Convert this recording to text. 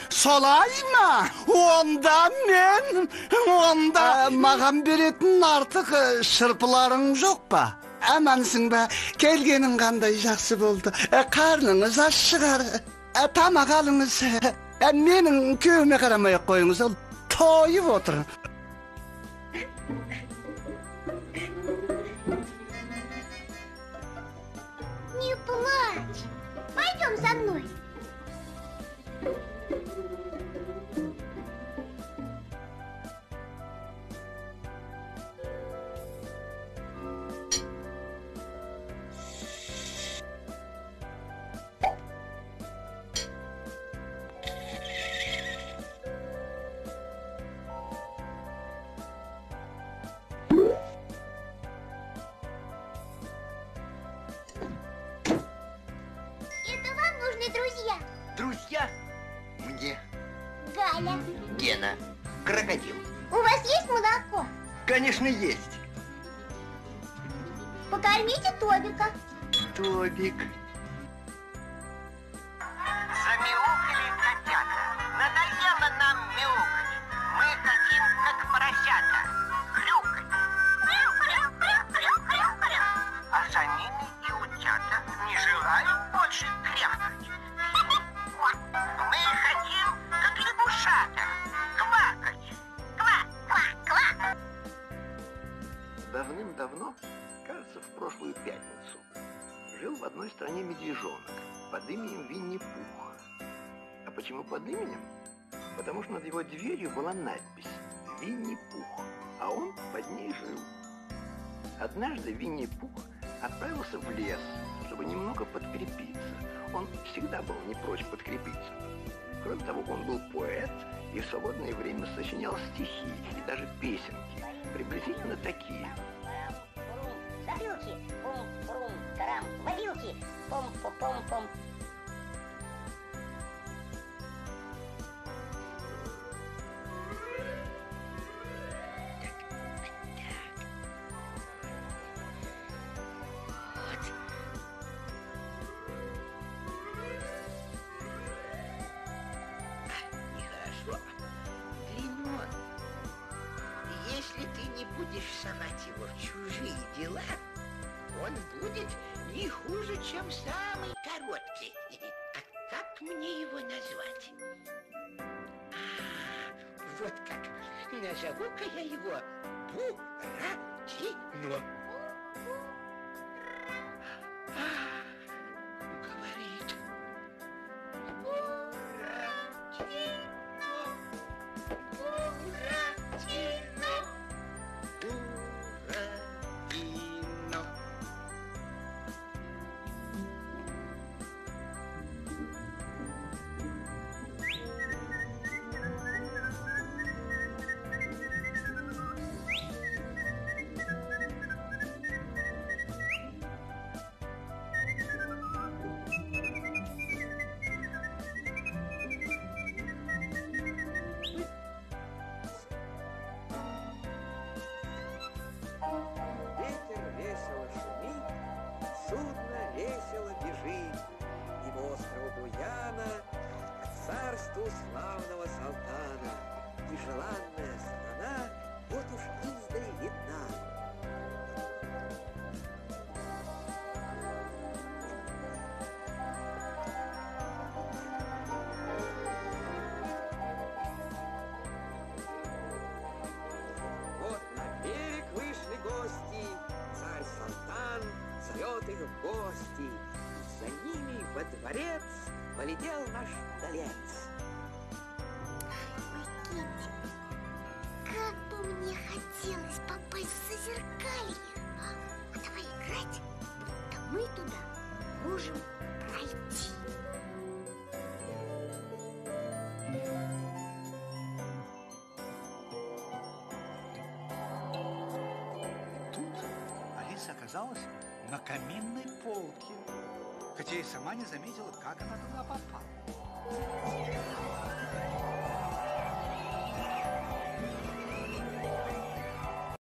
Солай ма? Онда мен, маған беретін артық шырпыларың жоқ па? Амансың ба? Келгенің қандай жақсы болды. Қарныңыз аш шығар. Тамақ алыңыз. Менің күйеуіме қарамай қойыңыз, ол тойып отыр. Не плачь. Пойдем со мной. Друзья. Друзья? Мне. Галя. Гена. Крокодил. У вас есть молоко? Конечно, есть. Покормите Тобика. Тобик. Замяукали котята. Надоело нам мяукать. Мы хотим, как поросята, хрюкать. А за ними и утята не желают больше крякать. Мы хотим, как лягушата, квакать. Ква-ква-ква. Давным-давно, кажется, в прошлую пятницу, жил в одной стране медвежонок под именем Винни-Пух. А почему под именем? Потому что над его дверью была надпись «Винни-Пух», а он под ней жил. Однажды Винни-Пух отправился в лес, чтобы немного подкрепиться. Он всегда был не прочь подкрепиться. Кроме того, он был поэт и в свободное время сочинял стихи и даже песенки, приблизительно такие. Запилки, пум-пум, карам, мобилки, пум-пум-пум-пум. Если ты не будешь совать его в чужие дела, он будет не хуже, чем самый короткий. А как мне его назвать? Вот как. Назову-ка я его Буратино. Говорит. Славного Салтана, и желанная страна вот уж издали видна. Вот на берег вышли гости, царь Салтан зовет их в гости. За ними во дворец полетел наш удалец. Как бы мне хотелось попасть в Зазеркалье. А давай играть, будто мы туда можем пройти. Тут Алиса оказалась на каминной полке, хотя и сама не заметила, как она туда попала.